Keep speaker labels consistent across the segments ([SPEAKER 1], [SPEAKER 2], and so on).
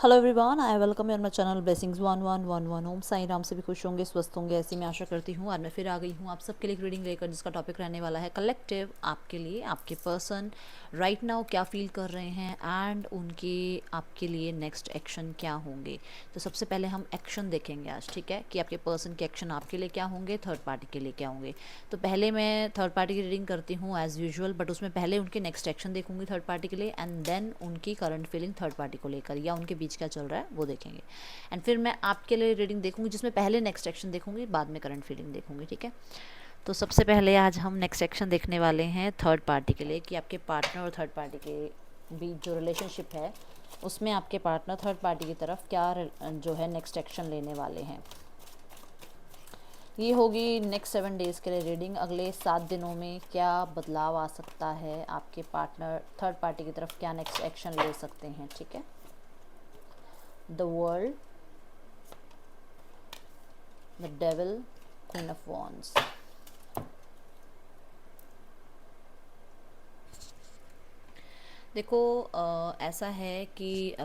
[SPEAKER 1] Hello everyone, I welcome you on my channel blessings 1111। Om Sai Ram से भी खुश होंगे, स्वस्थ होंगे, ऐसी मैं आशा करती हूँ। आज मैं फिर आ गई हूँ आप सबके लिए एक रीडिंग लेकर, जिसका टॉपिक रहने वाला है कलेक्टिव। आपके लिए आपके पर्सन राइट नाउ क्या फील कर रहे हैं एंड उनके आपके लिए नेक्स्ट एक्शन क्या होंगे। तो सबसे पहले हम एक्शन देखेंगे आज, ठीक है, कि आपके पर्सन के एक्शन आपके लिए क्या होंगे, थर्ड पार्टी के लिए क्या होंगे। तो पहले मैं थर्ड पार्टी की रीडिंग करती हूँ एज़ यूजुअल, बट उसमें पहले उनके नेक्स्ट एक्शन देखूंगी थर्ड पार्टी के लिए, एंड देन उनकी करंट फीलिंग थर्ड पार्टी को लेकर या उनके बीच क्या चल रहा है वो देखेंगे। एंड फिर मैं आपके लिए रीडिंग देखूंगी जिसमें पहले नेक्स्ट एक्शन देखूंगी, बाद में करंट फीलिंग देखूंगी, ठीक है। तो सबसे पहले आज हम नेक्स्ट एक्शन देखने वाले हैं थर्ड पार्टी के लिए, कि आपके पार्टनर और थर्ड पार्टी के बीच जो रिलेशनशिप है उसमें आपके पार्टनर थर्ड पार्टी की तरफ क्या जो है नेक्स्ट एक्शन लेने वाले हैं। ये होगी नेक्स्ट 7 डेज़ के लिए रीडिंग। अगले 7 दिनों में क्या बदलाव आ सकता है, आपके पार्टनर थर्ड पार्टी की तरफ क्या नेक्स्ट एक्शन ले सकते हैं, ठीक है। The world, the devil, queen of wands. देखो ऐसा है कि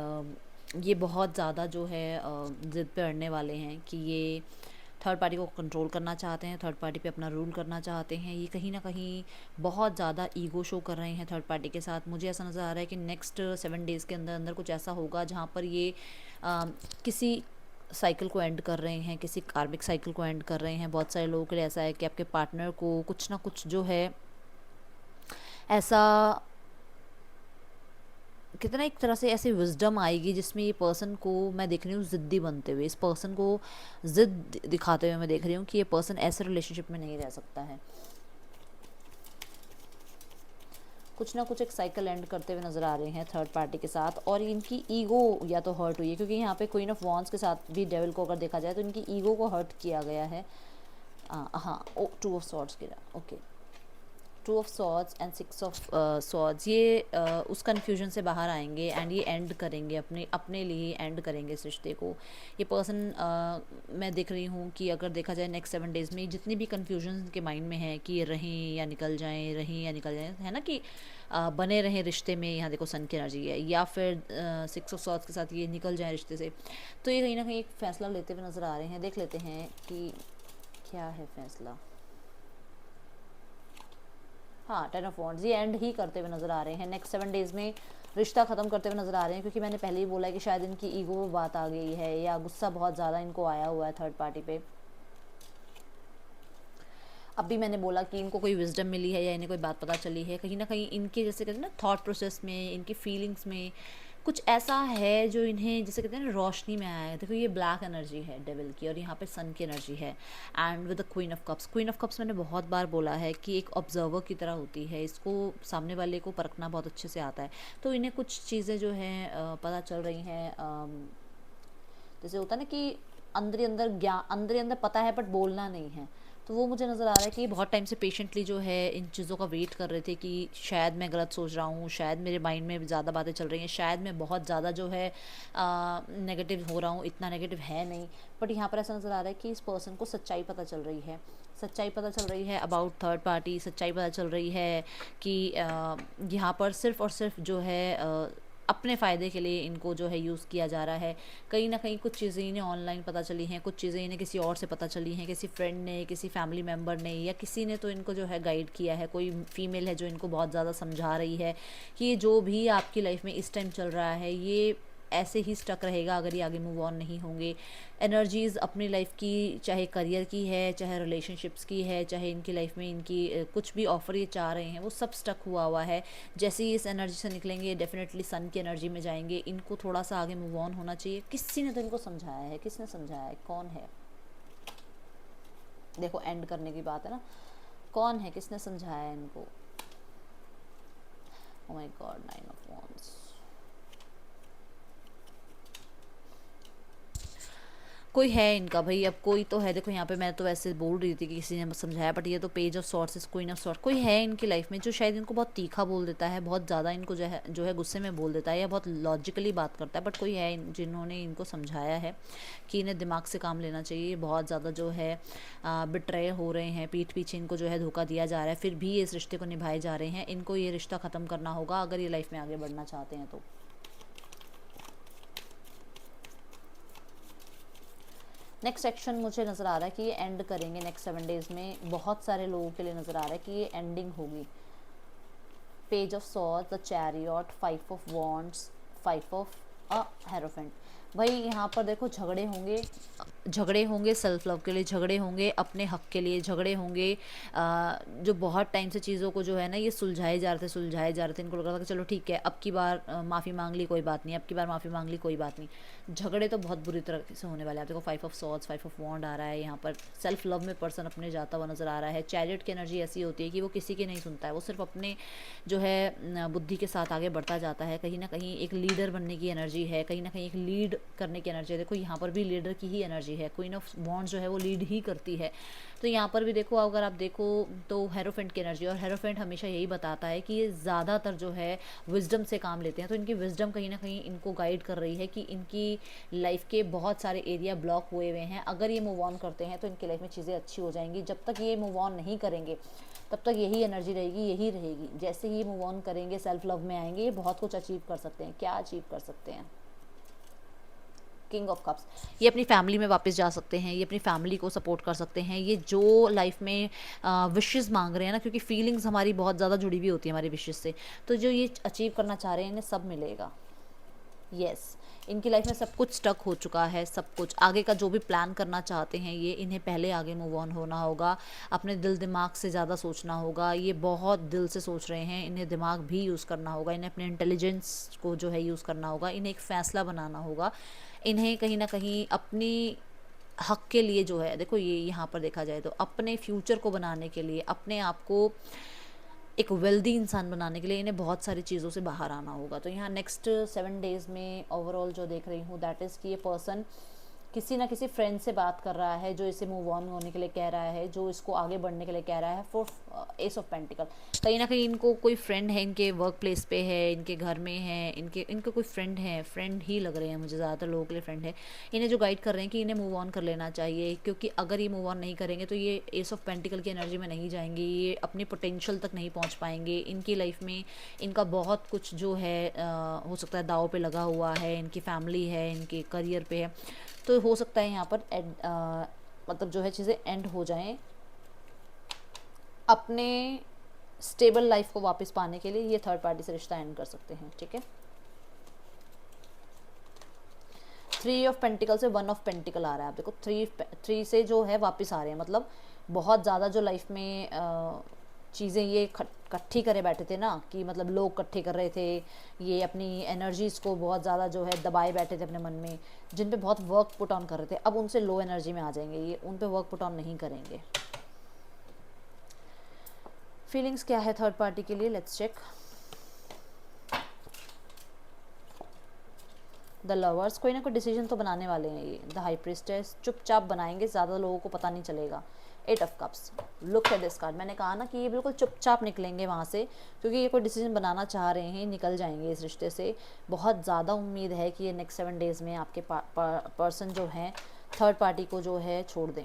[SPEAKER 1] ये बहुत ज़्यादा जो है ज़िद पे अड़ने वाले हैं कि ये थर्ड पार्टी को कंट्रोल करना चाहते हैं, थर्ड पार्टी पे अपना रूल करना चाहते हैं। ये कहीं ना कहीं बहुत ज़्यादा ईगो शो कर रहे हैं थर्ड पार्टी के साथ। मुझे ऐसा नज़र आ रहा है कि नेक्स्ट 7 डेज़ के अंदर अंदर कुछ ऐसा होगा जहाँ पर ये किसी साइकिल को एंड कर रहे हैं, किसी कार्मिक साइकिल को एंड कर रहे हैं। बहुत सारे लोगों के लिए ऐसा है कि आपके पार्टनर को कुछ ना कुछ जो है ऐसा, कितना एक तरह से ऐसी विजडम आएगी जिसमें ये पर्सन को मैं देख रही हूँ ज़िद्दी बनते हुए, इस पर्सन को ज़िद दिखाते हुए मैं देख रही हूँ कि ये पर्सन ऐसे रिलेशनशिप में नहीं रह सकता है। कुछ ना कुछ एक साइकिल एंड करते हुए नज़र आ रहे हैं थर्ड पार्टी के साथ, और इनकी ईगो या तो हर्ट हुई है, क्योंकि यहाँ पे क्वीन ऑफ वॉन्ड्स के साथ भी डेविल को अगर देखा जाए तो इनकी ईगो को हर्ट किया गया है। हाँ, ओ 2 ऑफ सॉर्ड्स गिरा, okay. 2 of swords and 6 of swords, ये उस कन्फ्यूजन से बाहर आएंगे एंड ये एंड करेंगे, अपने अपने लिए एंड करेंगे इस रिश्ते को। ये पर्सन मैं देख रही हूँ कि अगर देखा जाए नेक्स्ट 7 डेज़ में जितनी भी कन्फ्यूजन के माइंड में है कि ये रहें या निकल जाएं, रहें या निकल जाएं, है ना, कि बने रहें रिश्ते में, यहाँ देखो सन की एनर्जी है, या फिर 6 ऑफ सॉर्ड्स के साथ ये निकल जाएं रिश्ते से। तो ये कहीं ना कहीं एक फ़ैसला लेते हुए नज़र आ रहे हैं। देख लेते हैं कि क्या है फैसला। हाँ, 10 ऑफ वॉन्ड्स, ये एंड ही करते हुए नज़र आ रहे हैं नेक्स्ट 7 डेज़ में, रिश्ता ख़त्म करते हुए नज़र आ रहे हैं। क्योंकि मैंने पहले ही बोला है कि शायद इनकी ईगो में बात आ गई है या गुस्सा बहुत ज़्यादा इनको आया हुआ है थर्ड पार्टी पे। अब भी मैंने बोला कि इनको कोई विजडम मिली है या इन्हें कोई बात पता चली है, कहीं ना कहीं इनके जैसे कहते हैं ना थॉट प्रोसेस में, इनकी फीलिंग्स में कुछ ऐसा है जो इन्हें जैसे कहते हैं ना रोशनी में आया है। देखो ये ब्लैक एनर्जी है डेविल की, और यहाँ पे सन की एनर्जी है, and with the queen of cups. Queen of cups मैंने बहुत बार बोला है कि एक ऑब्जर्वर की तरह होती है, इसको सामने वाले को परखना बहुत अच्छे से आता है। तो इन्हें कुछ चीज़ें जो हैं पता चल रही हैं, जैसे होता है ना कि अंदर ही अंदर ज्ञान, अंदर ही अंदर पता है बट बोलना नहीं है। तो वो मुझे नज़र आ रहा है कि बहुत टाइम से पेशेंटली जो है इन चीज़ों का वेट कर रहे थे कि शायद मैं गलत सोच रहा हूँ, शायद मेरे माइंड में ज़्यादा बातें चल रही हैं, शायद मैं बहुत ज़्यादा जो है नेगेटिव हो रहा हूँ। इतना नेगेटिव है नहीं, बट यहाँ पर ऐसा नज़र आ रहा है कि इस पर्सन को सच्चाई पता चल रही है। सच्चाई पता चल रही है अबाउट थर्ड पार्टी। सच्चाई पता चल रही है कि यहाँ पर सिर्फ़ और सिर्फ जो है अपने फ़ायदे के लिए इनको जो है यूज़ किया जा रहा है। कहीं ना कहीं कुछ चीज़ें इन्हें ऑनलाइन पता चली हैं, कुछ चीज़ें इन्हें किसी और से पता चली हैं, किसी फ्रेंड ने, किसी फैमिली मेम्बर ने, या किसी ने तो इनको जो है गाइड किया है। कोई फीमेल है जो इनको बहुत ज़्यादा समझा रही है कि जो भी आपकी लाइफ में इस टाइम चल रहा है ये ऐसे ही स्टक रहेगा अगर ये आगे मूव ऑन नहीं होंगे। एनर्जीज़ अपनी लाइफ की, चाहे करियर की है, चाहे रिलेशनशिप्स की है, चाहे इनकी लाइफ में इनकी कुछ भी ऑफ़र ये चाह रहे हैं वो सब स्टक हुआ हुआ है। जैसे ही इस एनर्जी से निकलेंगे डेफिनेटली सन की एनर्जी में जाएंगे। इनको थोड़ा सा आगे मूव ऑन होना चाहिए। किसी ने तो इनको समझाया है, किसने समझाया है, कौन है? देखो एंड करने की बात है ना, कौन है, किसने समझाया है इनको? Oh my God, 9 of wands. कोई है इनका भाई, अब कोई तो है। देखो यहाँ पे मैं तो वैसे बोल रही थी कि किसी ने समझाया, बट ये तो page of swords, queen of sword, कोई है इनकी लाइफ में जो शायद इनको बहुत तीखा बोल देता है, बहुत ज़्यादा इनको जो है गुस्से में बोल देता है, या बहुत लॉजिकली बात करता है। बट कोई है जिन्होंने इनको समझाया है कि इन्हें दिमाग से काम लेना चाहिए। बहुत ज़्यादा जो है बिट्रे हो रहे हैं, पीठ पीछे इनको जो है धोखा दिया जा रहा है, फिर भी ये इस रिश्ते को निभाए जा रहे हैं। इनको ये रिश्ता ख़त्म करना होगा अगर ये लाइफ में आगे बढ़ना चाहते हैं तो। नेक्स्ट सेक्शन मुझे नज़र आ रहा है कि ये एंड करेंगे नेक्स्ट 7 डेज़ में, बहुत सारे लोगों के लिए नज़र आ रहा है कि ये एंडिंग होगी। Page of swords, the chariot, 5 of wands, 5 of hierophant. भाई यहाँ पर देखो झगड़े होंगे सेल्फ लव के लिए, झगड़े होंगे अपने हक के लिए, झगड़े होंगे जो बहुत टाइम से चीज़ों को जो है ना ये सुलझाए जा रहे थे, इनको लग रहा था कि चलो ठीक है अब की बार माफ़ी मांग ली कोई बात नहीं, अब की बार माफ़ी मांग ली कोई बात नहीं। झगड़े तो बहुत बुरी तरह से होने वाले हैं। आप देखो 5 ऑफ सॉर्ड्स, 5 ऑफ वॉन्ड आ रहा है यहाँ पर, सेल्फ लव में पर्सन अपने जाता हुआ नज़र आ रहा है। चैरियट की एनर्जी ऐसी होती है कि वो किसी की नहीं सुनता है, वो सिर्फ अपने जो है बुद्धि के साथ आगे बढ़ता जाता है। कहीं ना कहीं एक लीडर बनने की एनर्जी है, कहीं ना कहीं एक लीड करने की एनर्जी है। देखो यहाँ पर भी लीडर की ही एनर्जी है, क्वीन ऑफ वॉन्ड्स जो है वो लीड ही करती है। तो यहाँ पर भी देखो, अगर आप देखो तो हेरोफेंट की एनर्जी, और हेरोफेंट हमेशा यही बताता है कि ये ज़्यादातर जो है विजडम से काम लेते हैं। तो इनकी विजडम कहीं ना कहीं इनको गाइड कर रही है कि इनकी लाइफ के बहुत सारे एरिया ब्लॉक हुए हुए हैं, अगर ये मूव ऑन करते हैं तो इनकी लाइफ में चीज़ें अच्छी हो जाएंगी। जब तक ये मूव ऑन नहीं करेंगे तब तक यही एनर्जी रहेगी, यही रहेगी। जैसे ही मूव ऑन करेंगे, सेल्फ लव में आएंगे, ये बहुत कुछ अचीव कर सकते हैं। क्या अचीव कर सकते हैं? किंग ऑफ कप्स, ये अपनी फैमिली में वापस जा सकते हैं, ये अपनी फैमिली को सपोर्ट कर सकते हैं। ये जो लाइफ में विशेस मांग रहे हैं ना, क्योंकि फीलिंग्स हमारी बहुत ज़्यादा जुड़ी हुई होती है हमारी विशेस से, तो जो ये अचीव करना चाह रहे हैं इन्हें सब मिलेगा। यस, इनकी लाइफ में सब कुछ स्टक हो चुका है, सब कुछ आगे का जो भी प्लान करना चाहते हैं ये, इन्हें पहले आगे मूव ऑन होना होगा, अपने दिल दिमाग से ज़्यादा सोचना होगा। ये बहुत दिल से सोच रहे हैं, इन्हें दिमाग भी यूज़ करना होगा, इन्हें अपने इंटेलिजेंस को जो है यूज़ करना होगा, इन्हें एक फ़ैसला बनाना होगा। इन्हें कहीं ना कहीं अपनी हक के लिए जो है, देखो ये यहाँ पर देखा जाए तो अपने फ्यूचर को बनाने के लिए, अपने आप को एक वेल्दी इंसान बनाने के लिए इन्हें बहुत सारी चीज़ों से बाहर आना होगा। तो यहाँ नेक्स्ट 7 डेज़ में ओवरऑल जो देख रही हूँ दैट इज़ कि ये पर्सन किसी ना किसी फ्रेंड से बात कर रहा है जो इसे मूव ऑन होने के लिए कह रहा है, जो इसको आगे बढ़ने के लिए कह रहा है। फॉर एस ऑफ पेंटिकल, कहीं ना कहीं इनको कोई फ्रेंड है, इनके वर्क प्लेस पे है, इनके घर में है, इनके कोई फ्रेंड है, फ्रेंड ही लग रहे हैं मुझे, ज़्यादातर लोगों के लिए फ्रेंड है, इन्हें जो गाइड कर रहे हैं कि इन्हें मूव ऑन कर लेना चाहिए। क्योंकि अगर ये मूव ऑन नहीं करेंगे तो ये एस ऑफ पेंटिकल की एनर्जी में नहीं जाएंगे, ये अपने पोटेंशियल तक नहीं पहुँच पाएंगे। इनकी लाइफ में इनका बहुत कुछ जो है हो सकता है दाव पे लगा हुआ है, इनकी फैमिली है, इनके करियर पे है। तो हो सकता है यहाँ पर मतलब जो है चीज़ें एंड हो जाएं। अपने स्टेबल लाइफ को वापस पाने के लिए ये थर्ड पार्टी से रिश्ता एंड कर सकते हैं। ठीक है, 3 ऑफ पेंटिकल से 1 ऑफ पेंटिकल आ रहा है। आप देखो 3 से जो है वापस आ रहे हैं, मतलब बहुत ज़्यादा जो लाइफ में चीज़ें ये इकट्ठी करे बैठे थे ना, कि मतलब लोग इकट्ठे कर रहे थे, ये अपनी एनर्जीज़ को बहुत ज़्यादा जो है दबाए बैठे थे अपने मन में, जिन पे बहुत वर्क पुट ऑन कर रहे थे, अब उनसे लो एनर्जी में आ जाएंगे, ये उन पे वर्क पुट ऑन नहीं करेंगे। फीलिंग्स क्या है थर्ड पार्टी के लिए, लेट्स चेक। द लवर्स, कोई ना कोई डिसीजन तो बनाने वाले हैं ये। द हाई प्रीस्टेस, चुपचाप बनाएंगे, ज़्यादा लोगों को पता नहीं चलेगा। 8 of cups, look at this card, मैंने कहा ना कि ये बिल्कुल चुपचाप निकलेंगे वहाँ से, क्योंकि ये कोई डिसीजन बनाना चाह रहे हैं, निकल जाएंगे इस रिश्ते से। बहुत ज़्यादा उम्मीद है कि ये नेक्स्ट 7 डेज़ में आपके पर्सन जो हैं थर्ड पार्टी को जो है छोड़ दें।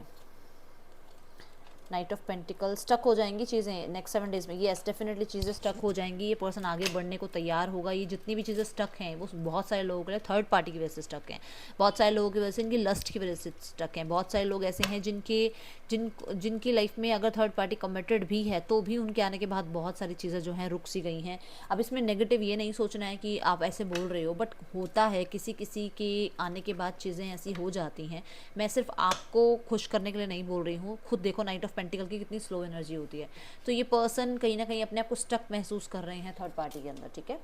[SPEAKER 1] नाइट ऑफ पेंटिकल, स्टक हो जाएंगी चीज़ें नेक्स्ट 7 डेज़ में। येस, डेफिनेटली चीज़ें स्टक हो जाएंगी, ये पर्सन आगे बढ़ने को तैयार होगा। ये जितनी भी चीज़ें स्टक हैं वो बहुत सारे लोगों के लिए थर्ड पार्टी की वजह से स्टक हैं, बहुत सारे लोगों की वजह से, इनकी लस्ट की वजह से स्टक हैं। बहुत सारे लोग ऐसे हैं जिनकी लाइफ में अगर थर्ड पार्टी कमिटेड भी है तो भी उनके आने के बाद बहुत सारी चीज़ें जो हैं रुक सी गई हैं। अब इसमें नेगेटिव ये नहीं सोचना है कि आप ऐसे बोल रहे हो, बट होता है किसी किसी के आने के बाद चीज़ें ऐसी हो जाती हैं। मैं सिर्फ आपको खुश करने के लिए नहीं बोल रही हूँ, खुद देखो नाइट ऑफ पेंटिकल की कितनी स्लो एनर्जी होती है। तो ये पर्सन कहीं ना कहीं अपने आप को स्टक महसूस कर रहे हैं थर्ड पार्टी के अंदर। ठीक है,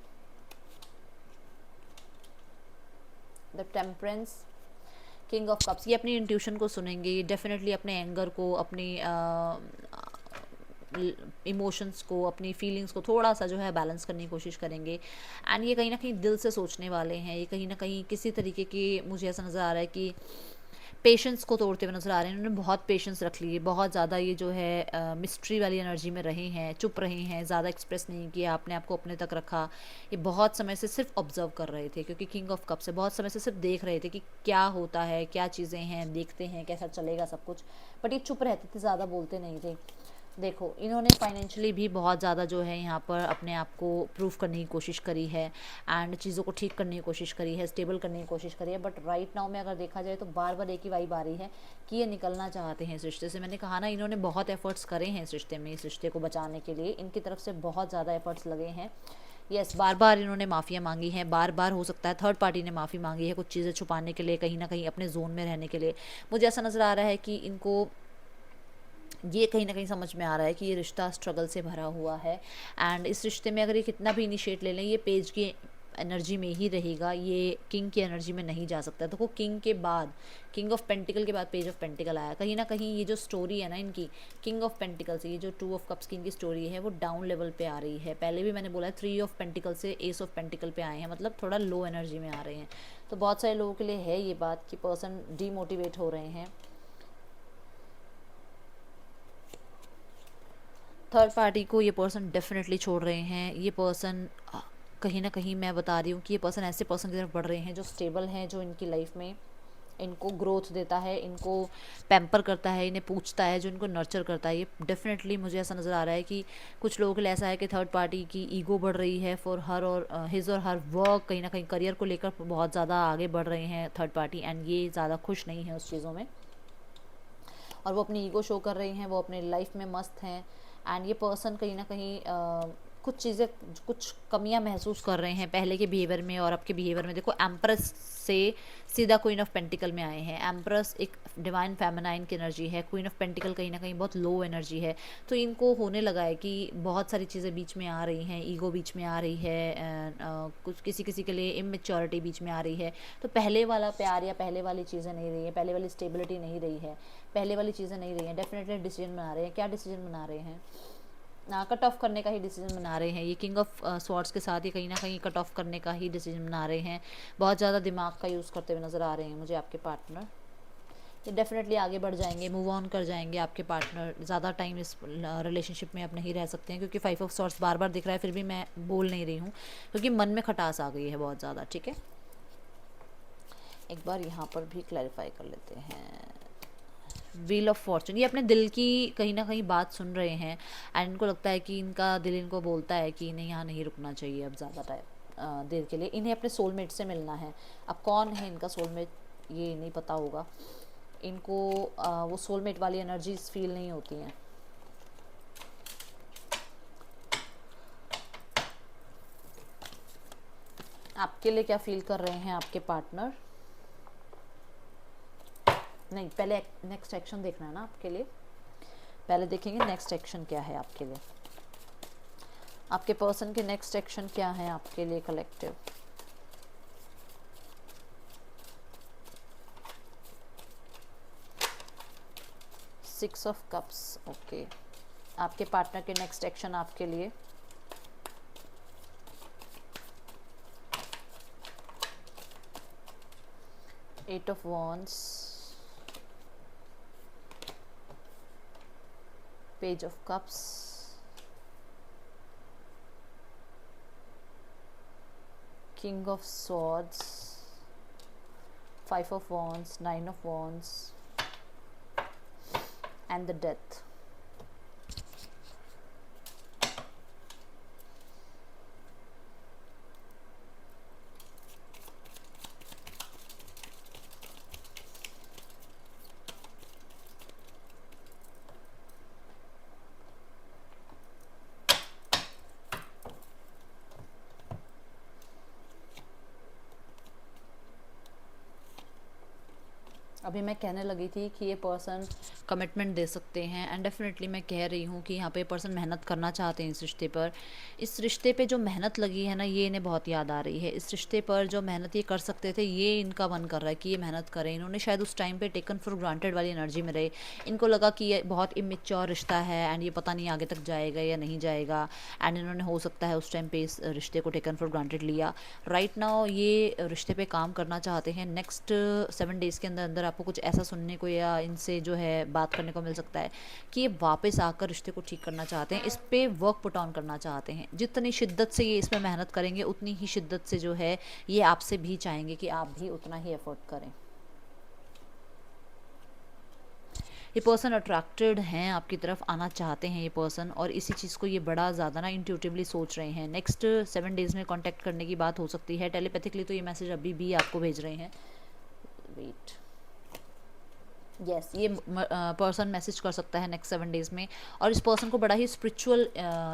[SPEAKER 1] the temperance, king of cups, ये अपनी इंट्यूशन को सुनेंगे, ये डेफिनेटली अपने एंगर को, अपनी इमोशंस को, अपनी फीलिंग्स को थोड़ा सा जो है बैलेंस करने की कोशिश करेंगे। एंड ये कहीं ना कहीं दिल से सोचने वाले हैं, ये कहीं ना कहीं किसी तरीके की, मुझे ऐसा नज़र आ रहा है कि पेशेंस को तोड़ते हुए नज़र आ रहे हैं। इन्होंने बहुत पेशेंस रख ली, बहुत ज़्यादा ये जो है मिस्ट्री वाली एनर्जी में रहे हैं, चुप रहे हैं, ज़्यादा एक्सप्रेस नहीं किया, अपने आप को अपने तक रखा। ये बहुत समय से सिर्फ ऑब्जर्व कर रहे थे, क्योंकि किंग ऑफ कप से बहुत समय से सिर्फ देख रहे थे कि क्या होता है, क्या चीज़ें हैं, देखते हैं कैसा चलेगा सब कुछ, बट ये चुप रहते थे, ज़्यादा बोलते नहीं थे। देखो, इन्होंने फाइनेंशियली भी बहुत ज़्यादा जो है यहाँ पर अपने आप को प्रूव करने की कोशिश करी है, एंड चीज़ों को ठीक करने की कोशिश करी है, स्टेबल करने की कोशिश करी है, बट राइट नाउ में अगर देखा जाए तो बार बार एक ही वाइब आ रही है कि ये निकलना चाहते हैं इस रिश्ते से। मैंने कहा ना, इन्होंने बहुत एफर्ट्स करे हैं इस रिश्ते में, इस रिश्ते को बचाने के लिए इनकी तरफ से बहुत ज़्यादा एफर्ट्स लगे हैं। यस, बार बार इन्होंने माफ़िया मांगी हैं, बार बार हो सकता है थर्ड पार्टी ने माफ़ी मांगी है कुछ चीज़ें छुपाने के लिए, कहीं ना कहीं अपने जोन में रहने के लिए। मुझे ऐसा नज़र आ रहा है कि इनको ये कहीं ना कहीं समझ में आ रहा है कि ये रिश्ता स्ट्रगल से भरा हुआ है, एंड इस रिश्ते में अगर ये कितना भी इनिशिएट ले लें, ये पेज की एनर्जी में ही रहेगा, ये किंग की एनर्जी में नहीं जा सकता। देखो, किंग के बाद, किंग ऑफ पेंटिकल के बाद पेज ऑफ पेंटिकल आया। कहीं ना कहीं ये जो स्टोरी है ना इनकी, किंग ऑफ पेंटिकल से ये जो टू ऑफ कप्स की इनकी स्टोरी है वो डाउन लेवल पे आ रही है। पहले भी मैंने बोला है, थ्री ऑफ पेंटिकल से एस ऑफ पेंटिकल पे आए हैं, मतलब थोड़ा लो एनर्जी में आ रहे हैं। तो बहुत सारे लोगों के लिए है ये बात कि पर्सन डीमोटिवेट हो रहे हैं, थर्ड पार्टी को ये पर्सन डेफिनेटली छोड़ रहे हैं। ये पर्सन कहीं ना कहीं, मैं बता रही हूँ कि ये पर्सन ऐसे पर्सन की तरफ बढ़ रहे हैं जो स्टेबल हैं, जो इनकी लाइफ में इनको ग्रोथ देता है, इनको पैम्पर करता है, इन्हें पूछता है, जो इनको नर्चर करता है। ये डेफिनेटली मुझे ऐसा नज़र आ रहा है कि कुछ लोगों के लिए ऐसा है कि थर्ड पार्टी की ईगो बढ़ रही है फॉर हर, और हिज और हर वर्क, कहीं ना कहीं करियर को लेकर बहुत ज़्यादा आगे बढ़ रहे हैं थर्ड पार्टी, एंड ये ज़्यादा खुश नहीं है उस चीज़ों में, और वो अपनी ईगो शो कर रही हैं, वो अपने लाइफ में मस्त हैं। एंड ये पर्सन कहीं ना कहीं कुछ चीज़ें, कुछ कमियां महसूस कर रहे हैं पहले के बिहेवियर में और अब के बिहेवियर में। देखो, एम्प्रेस से सीधा क्वीन ऑफ पेंटिकल में आए हैं। एम्प्रेस एक डिवाइन फेमिनाइन की एनर्जी है, क्वीन ऑफ पेंटिकल कहीं ना कहीं बहुत लो एनर्जी है। तो इनको होने लगा है कि बहुत सारी चीज़ें बीच में आ रही हैं, ईगो बीच में आ रही है, कुछ किसी किसी के लिए इमेच्योरिटी बीच में आ रही है। तो पहले वाला प्यार या पहले वाली चीज़ें नहीं रही है, पहले वाली स्टेबिलिटी नहीं रही है, पहले वाली चीज़ें नहीं रही हैं। डेफिनेटली डिसीजन बना रहे हैं। क्या डिसीजन बना रहे हैं? कट ऑफ करने का ही डिसीजन बना रहे हैं। ये किंग ऑफ स्वॉर्ड्स के साथ ये कहीं ना कहीं कट ऑफ करने का ही डिसीजन बना रहे हैं। बहुत ज़्यादा दिमाग का यूज़ करते हुए नज़र आ रहे हैं मुझे आपके पार्टनर। ये डेफिनेटली आगे बढ़ जाएंगे, मूव ऑन कर जाएंगे आपके पार्टनर। ज़्यादा टाइम इस रिलेशनशिप में अब नहीं रह सकते हैं, क्योंकि फाइव ऑफ स्वॉर्ड्स बार बार दिख रहा है, फिर भी मैं बोल नहीं रही हूँ क्योंकि मन में खटास आ गई है बहुत ज़्यादा। ठीक है, एक बार यहाँ पर भी क्लैरिफाई कर लेते हैं। व्हील ऑफ फॉर्चून, ये अपने दिल की कहीं ना कहीं बात सुन रहे हैं, एंड इनको लगता है कि इनका दिल इनको बोलता है कि इन्हें यहाँ नहीं रुकना चाहिए अब ज़्यादा टाइम देर के लिए। इन्हें अपने सोलमेट से मिलना है। अब कौन है इनका सोलमेट ये नहीं पता होगा इनको, वो सोलमेट वाली एनर्जीज फील नहीं होती हैं। आपके लिए क्या फील कर रहे हैं आपके पार्टनर? नहीं, पहले नेक्स्ट एक्शन देखना है ना आपके लिए, पहले देखेंगे नेक्स्ट एक्शन क्या है आपके लिए। आपके पर्सन के नेक्स्ट एक्शन क्या है आपके लिए collective? Six of cups, okay. आपके पार्टनर के नेक्स्ट एक्शन आपके लिए, eight of wands, page of cups, king of swords, five of wands, nine of wands and the death. अभी मैं कहने लगी थी कि ये पर्सन कमिटमेंट दे सकते हैं, एंड डेफिनेटली मैं कह रही हूँ कि यहाँ पे पर्सन मेहनत करना चाहते हैं इस रिश्ते पर। इस रिश्ते पे जो मेहनत लगी है ना, ये इन्हें बहुत याद आ रही है। इस रिश्ते पर जो मेहनत ये कर सकते थे, ये इनका मन कर रहा है कि ये मेहनत करें। इन्होंने शायद उस टाइम पे टेकन फॉर ग्रांटेड वाली एनर्जी में रहे। इनको लगा कि ये बहुत इमेच्योर रिश्ता है, एंड ये पता नहीं आगे तक जाएगा या नहीं जाएगा, एंड इन्होंने हो सकता है उस टाइम पे इस रिश्ते को टेकन फॉर ग्रांटेड लिया। राइट नाउ ये रिश्ते पे काम करना चाहते हैं। नेक्स्ट 7 डेज़ के अंदर अंदर आपको कुछ ऐसा सुनने को या इनसे जो है बात करने को मिल सकता है कि ये वापस आकर रिश्ते को ठीक करना चाहते हैं, इस पे वर्क पुट ऑन करना चाहते हैं। जितनी शिद्दत से ये इसमें मेहनत करेंगे, उतनी ही शिद्दत से जो है ये आपसे भी चाहेंगे कि आप भी उतना ही एफर्ट करें। ये पर्सन अट्रैक्टेड हैं, आपकी तरफ आना चाहते हैं ये पर्सन, और इसी चीज़ को ये बड़ा ज़्यादा ना इंट्यूटिवली सोच रहे हैं। नेक्स्ट 7 डेज़ में कांटेक्ट करने की बात हो सकती है। टेलीपैथिकली तो ये मैसेज अभी भी आपको भेज रहे हैं। वेट, यस, ये पर्सन मैसेज कर सकता है नेक्स्ट 7 डेज़ में, और इस पर्सन को बड़ा ही स्पिरिचुअल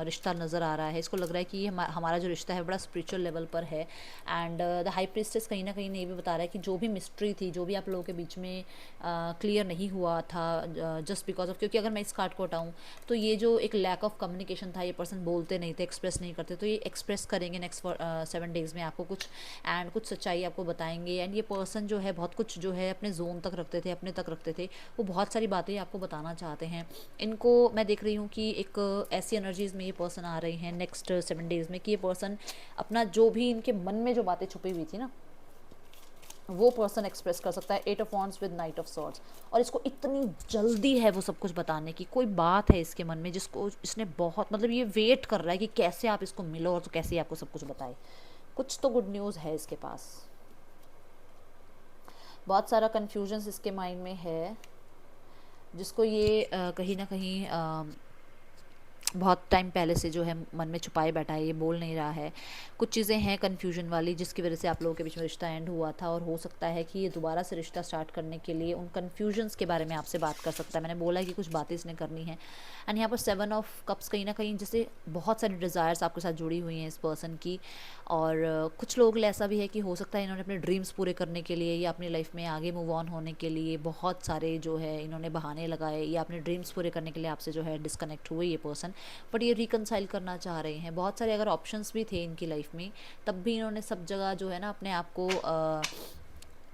[SPEAKER 1] रिश्ता नज़र आ रहा है। इसको लग रहा है कि ये हमारा जो रिश्ता है बड़ा स्पिरिचुअल लेवल पर है। एंड द हाई प्रीस्टेस कहीं ना कहीं ये भी बता रहा है कि जो भी मिस्ट्री थी, जो भी आप लोगों के बीच में क्लियर नहीं हुआ था, जस्ट बिकॉज ऑफ, क्योंकि अगर मैं इस कार्ड को हटाऊँ तो ये जो एक लैक ऑफ कम्युनिकेशन था, ये पर्सन बोलते नहीं थे, एक्सप्रेस नहीं करते, तो ये एक्सप्रेस करेंगे नेक्स्ट 7 डेज़ में आपको कुछ, एंड कुछ सच्चाई आपको बताएंगे। एंड ये पर्सन जो है बहुत कुछ जो है अपने जोन तक रखते थे, अपने तक रखते थे, वो बहुत सारी बातें आपको बताना चाहते हैं। इनको मैं देख रही हूँ कि एक ऐसी एनर्जीज़ में ये पर्सन आ रहे हैं नेक्स्ट 7 डेज़ में, कि ये पर्सन अपना जो भी इनके मन में जो बातें छुपी हुई थी ना, वो पर्सन एक्सप्रेस कर सकता है। 8 of wands with night of swords, और इसको इतनी जल्दी है वो सब कुछ बताने की। कोई बात है इसके मन में जिसको इसने बहुत, मतलब ये वेट कर रहा है कि कैसे आप इसको मिलो और तो कैसे आपको सब कुछ बताए। कुछ तो गुड न्यूज़ है इसके पास। बहुत सारा कन्फ्यूजन्स इसके माइंड में है, जिसको ये कहीं ना कहीं बहुत टाइम पहले से जो है मन में छुपाए बैठा है, ये बोल नहीं रहा है। कुछ चीज़ें हैं कन्फ्यूजन वाली, जिसकी वजह से आप लोगों के बीच में रिश्ता एंड हुआ था, और हो सकता है कि ये दोबारा से रिश्ता स्टार्ट करने के लिए उन कन्फ्यूजन्स के बारे में आपसे बात कर सकता है। मैंने बोला है कि कुछ बातें इसने करनी है। एंड यहाँ पर 7 ऑफ कप्स कहीं ना कहीं जैसे बहुत सारी डिज़ायर्स आपके साथ जुड़ी हुई हैं इस पर्सन की, और कुछ लोग ऐसा भी है कि हो सकता है इन्होंने अपने ड्रीम्स पूरे करने के लिए या अपनी लाइफ में आगे मूव ऑन होने के लिए बहुत सारे जो है इन्होंने बहाने लगाए, या अपने ड्रीम्स पूरे करने के लिए आपसे जो है डिस्कनेक्ट हुए ये पर्सन, बट ये रिकनसाइल करना चाह रहे हैं। बहुत सारे अगर ऑप्शंस भी थे इनकी लाइफ में, तब भी इन्होंने सब जगह जो है ना अपने आप को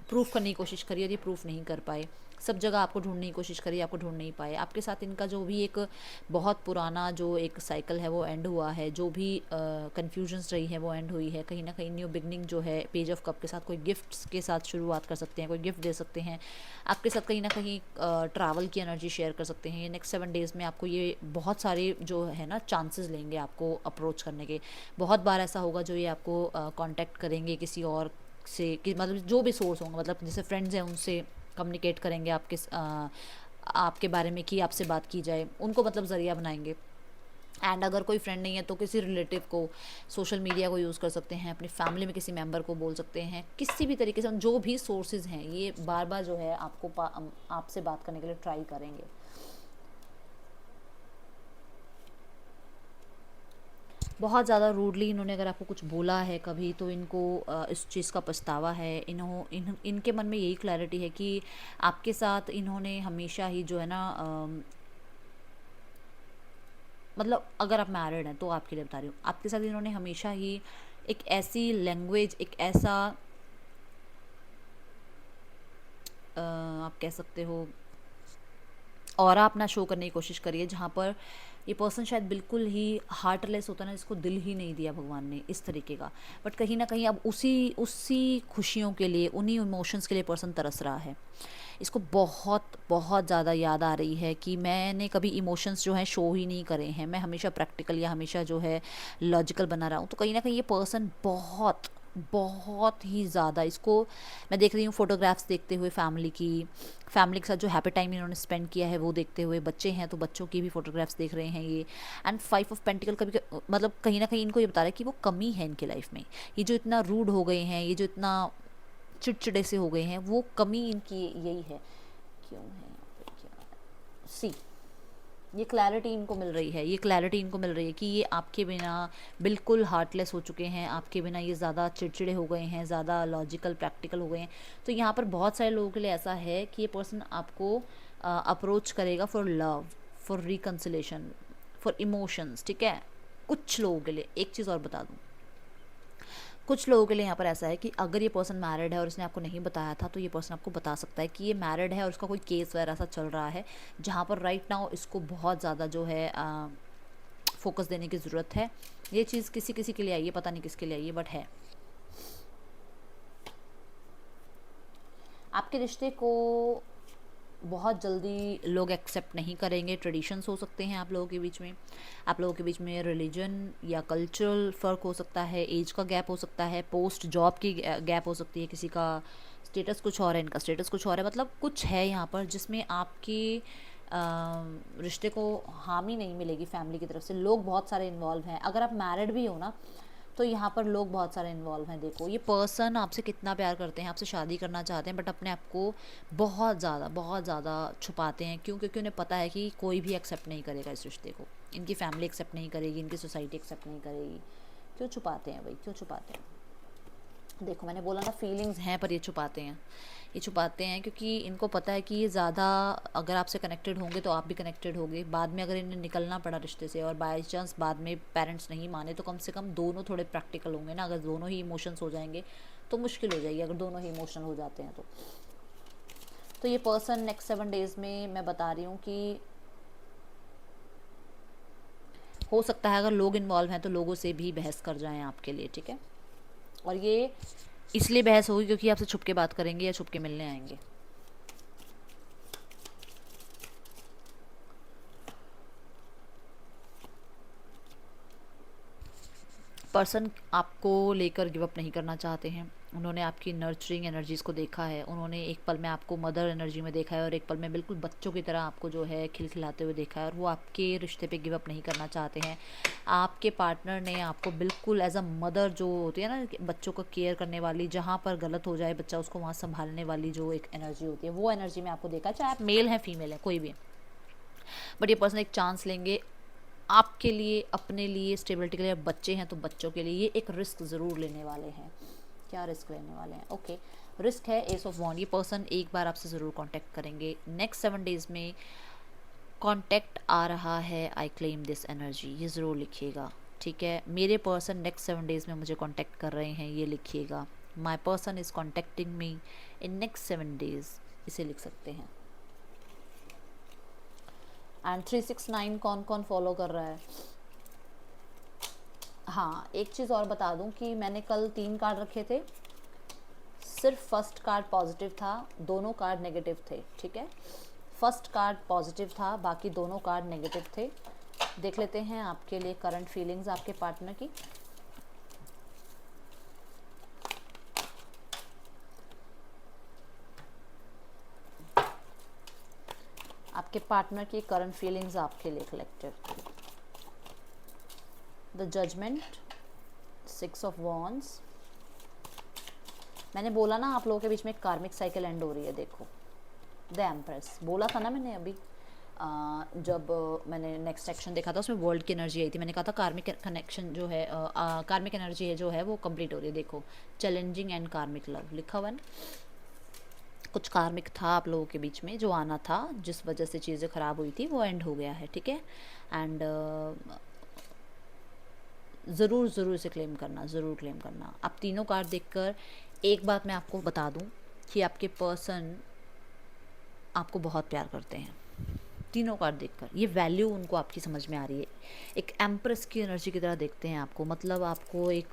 [SPEAKER 1] प्रूफ करने की कोशिश करी, और ये प्रूफ नहीं कर पाए। सब जगह आपको ढूंढने की कोशिश करी, आपको ढूंढ नहीं पाए। आपके साथ इनका जो भी एक बहुत पुराना जो एक साइकिल है वो एंड हुआ है, जो भी कन्फ्यूजन्स रही है वो एंड हुई है। कहीं ना कहीं न्यू बिगनिंग जो है पेज ऑफ कप के साथ, कोई गिफ्ट्स के साथ शुरुआत कर सकते हैं, कोई गिफ्ट दे सकते हैं आपके साथ, कहीं ना कहीं ट्रैवल की एनर्जी शेयर कर सकते हैं। ये नेक्स्ट 7 डेज़ में आपको ये बहुत सारे जो है ना चांसेस लेंगे आपको अप्रोच करने के। बहुत बार ऐसा होगा जो ये आपको कांटेक्ट करेंगे किसी और से, कि मतलब जो भी सोर्स होंगे, मतलब जैसे फ्रेंड्स हैं उनसे कम्युनिकेट करेंगे आपके बारे में, कि आपसे बात की जाए, उनको मतलब ज़रिया बनाएंगे। एंड अगर कोई फ्रेंड नहीं है तो किसी रिलेटिव को, सोशल मीडिया को यूज़ कर सकते हैं, अपनी फैमिली में किसी मेंबर को बोल सकते हैं, किसी भी तरीके से जो भी सोर्सेज हैं ये बार बार जो है आपसे बात करने के लिए ट्राई करेंगे। बहुत ज़्यादा रूडली इन्होंने अगर आपको कुछ बोला है कभी, तो इनको इस चीज़ का पछतावा है। इनके मन में यही क्लैरिटी है कि आपके साथ इन्होंने हमेशा ही जो है ना मतलब अगर आप मैरिड हैं तो आपके लिए बता रही हूँ, आपके साथ इन्होंने हमेशा ही एक ऐसी लैंग्वेज, एक ऐसा आप कह सकते हो ऑरा अपना शो करने की कोशिश करिए, जहाँ पर ये पर्सन शायद बिल्कुल ही हार्टलेस होता है ना, जिसको दिल ही नहीं दिया भगवान ने, इस तरीके का। बट कहीं ना कहीं अब उसी उसी खुशियों के लिए, उन्हीं इमोशंस के लिए पर्सन तरस रहा है। इसको बहुत बहुत ज़्यादा याद आ रही है कि मैंने कभी इमोशंस जो हैं शो ही नहीं करे हैं, मैं हमेशा प्रैक्टिकल या हमेशा जो है लॉजिकल बना रहा हूँ। तो कहीं ना कहीं ये पर्सन बहुत बहुत ही ज़्यादा, इसको मैं देख रही हूँ फोटोग्राफ्स देखते हुए फैमिली के साथ जो हैप्पी टाइम इन्होंने स्पेंड किया है वो देखते हुए, बच्चे हैं तो बच्चों की भी फोटोग्राफ्स देख रहे हैं ये। एंड 5 ऑफ पेंटिकल कभी मतलब कहीं ना कहीं इनको ये बता रहा है कि वो कमी है इनके लाइफ में। ये जो इतना रूड हो गए हैं, ये जो इतना चिड़चिड़े से हो गए हैं, वो कमी इनकी यही है। क्यों है यहाँ पे, क्या सी, ये क्लैरिटी इनको मिल रही है, ये क्लैरिटी इनको मिल रही है कि ये आपके बिना बिल्कुल हार्टलेस हो चुके हैं, आपके बिना ये ज़्यादा चिड़चिड़े हो गए हैं, ज़्यादा लॉजिकल प्रैक्टिकल हो गए हैं। तो यहाँ पर बहुत सारे लोगों के लिए ऐसा है कि ये पर्सन आपको अप्रोच करेगा for love, for reconciliation, for emotions, ठीक है। कुछ लोगों के लिए एक चीज़ और बता दूँ, कुछ लोगों के लिए यहाँ पर ऐसा है कि अगर ये पर्सन मैरिड है और इसने आपको नहीं बताया था, तो ये पर्सन आपको बता सकता है कि ये मैरिड है और उसका कोई केस वगैरह सा चल रहा है, जहाँ पर राइट नाउ इसको बहुत ज़्यादा जो है फोकस देने की ज़रूरत है। ये चीज़ किसी किसी के लिए आई है, पता नहीं किसके लिए आई है, बट है। आपके रिश्ते को बहुत जल्दी लोग एक्सेप्ट नहीं करेंगे। ट्रेडिशंस हो सकते हैं आप लोगों के बीच में, आप लोगों के बीच में रिलीजन या कल्चरल फ़र्क हो सकता है, एज का गैप हो सकता है, पोस्ट जॉब की गैप हो सकती है, किसी का स्टेटस कुछ और है, इनका स्टेटस कुछ और है, मतलब कुछ है यहाँ पर जिसमें आपकी रिश्ते को हामी नहीं मिलेगी फैमिली की तरफ से। लोग बहुत सारे इन्वॉल्व हैं, अगर आप मैरिड भी हो ना तो यहाँ पर लोग बहुत सारे इन्वॉल्व हैं। देखो ये पर्सन आपसे कितना प्यार करते हैं, आपसे शादी करना चाहते हैं, बट अपने आप को बहुत ज़्यादा छुपाते हैं। क्यों? क्योंकि उन्हें पता है कि कोई भी एक्सेप्ट नहीं करेगा इस रिश्ते को, इनकी फैमिली एक्सेप्ट नहीं करेगी, इनकी सोसाइटी एक्सेप्ट नहीं करेगी। क्यों छुपाते हैं भाई, क्यों छुपाते हैं? देखो मैंने बोला ना, फीलिंग्स हैं पर ये छुपाते हैं। ये छुपाते हैं क्योंकि इनको पता है कि ये ज़्यादा अगर आपसे कनेक्टेड होंगे तो आप भी कनेक्टेड होंगे। बाद में अगर इन्हें निकलना पड़ा रिश्ते से और बाई चांस बाद में पेरेंट्स नहीं माने तो कम से कम दोनों थोड़े प्रैक्टिकल होंगे ना। अगर दोनों ही इमोशंस हो जाएंगे तो मुश्किल हो जाएगी, अगर दोनों ही इमोशनल हो जाते हैं तो ये पर्सन नेक्स्ट 7 डेज़ में मैं बता रही हूँ कि हो सकता है अगर लोग इन्वॉल्व हैं तो लोगों से भी बहस कर जाएं आपके लिए, ठीक है। और ये इसलिए बहस होगी क्योंकि आपसे छुप के बात करेंगे या छुप के मिलने आएंगे। पर्सन आपको लेकर गिव अप नहीं करना चाहते हैं। उन्होंने आपकी नर्चरिंग एनर्जीज़ को देखा है। उन्होंने एक पल में आपको मदर एनर्जी में देखा है और एक पल में बिल्कुल बच्चों की तरह आपको जो है खिलखिलाते हुए देखा है। और वो आपके रिश्ते पे गिव अप नहीं करना चाहते हैं। आपके पार्टनर ने आपको बिल्कुल एज अ मदर जो होती है ना, बच्चों को केयर करने वाली, जहाँ पर गलत हो जाए बच्चा उसको वहाँ संभालने वाली जो एक एनर्जी होती है, वो एनर्जी में आपको देखा, चाहे आप मेल हैं फीमेल हैं कोई भी। बट ये पर्सन एक चांस लेंगे आपके लिए, अपने लिए, स्टेबिलिटी के लिए। बच्चे हैं तो बच्चों के लिए ये एक रिस्क ज़रूर लेने वाले हैं। क्या रिस्क लेने वाले हैं? ओके, रिस्क है एस ऑफ वॉन्ड। ये पर्सन एक बार आपसे ज़रूर कांटेक्ट करेंगे नेक्स्ट 7 डेज़ में। कांटेक्ट आ रहा है, आई क्लेम दिस एनर्जी, ये ज़रूर लिखिएगा, ठीक है। मेरे पर्सन नेक्स्ट 7 डेज़ में मुझे कांटेक्ट कर रहे हैं, ये लिखिएगा। My person is contacting me in next 7 days, इसे लिख सकते हैं। एंड 369 कौन कौन फॉलो कर रहा है? हाँ, एक चीज़ और बता दूं कि मैंने कल 3 कार्ड रखे थे, सिर्फ फर्स्ट कार्ड पॉजिटिव था, दोनों कार्ड नेगेटिव थे, ठीक है। फर्स्ट कार्ड पॉजिटिव था, बाकी दोनों कार्ड नेगेटिव थे। देख लेते हैं आपके लिए करंट फीलिंग्स आपके पार्टनर की। आपके पार्टनर की करंट फीलिंग्स आपके लिए collective. The judgement, 6 of wands. मैंने बोला ना आप लोगों के बीच में एक कार्मिक साइकिल एंड हो रही है। देखो द एम्प्रेस बोला था ना मैंने अभी, जब मैंने नेक्स्ट सेक्शन देखा था उसमें वर्ल्ड की एनर्जी आई थी। मैंने कहा था कार्मिक कनेक्शन जो है, कार्मिक एनर्जी है जो है वो कंप्लीट हो रही है। देखो चैलेंजिंग एंड कार्मिक लव लिखा हुआ है। कुछ कार्मिक था आप लोगों के बीच में जो आना था, जिस वजह से चीज़ें ख़राब हुई थी, वो एंड हो गया है, ठीक है। एंड ज़रूर इसे क्लेम करना, ज़रूर क्लेम करना। आप तीनों कार्ड देखकर एक बात मैं आपको बता दूं कि आपके पर्सन आपको बहुत प्यार करते हैं। तीनों कार्ड देखकर ये वैल्यू उनको आपकी समझ में आ रही है। एक एम्प्रेस की एनर्जी की तरह देखते हैं आपको, मतलब आपको एक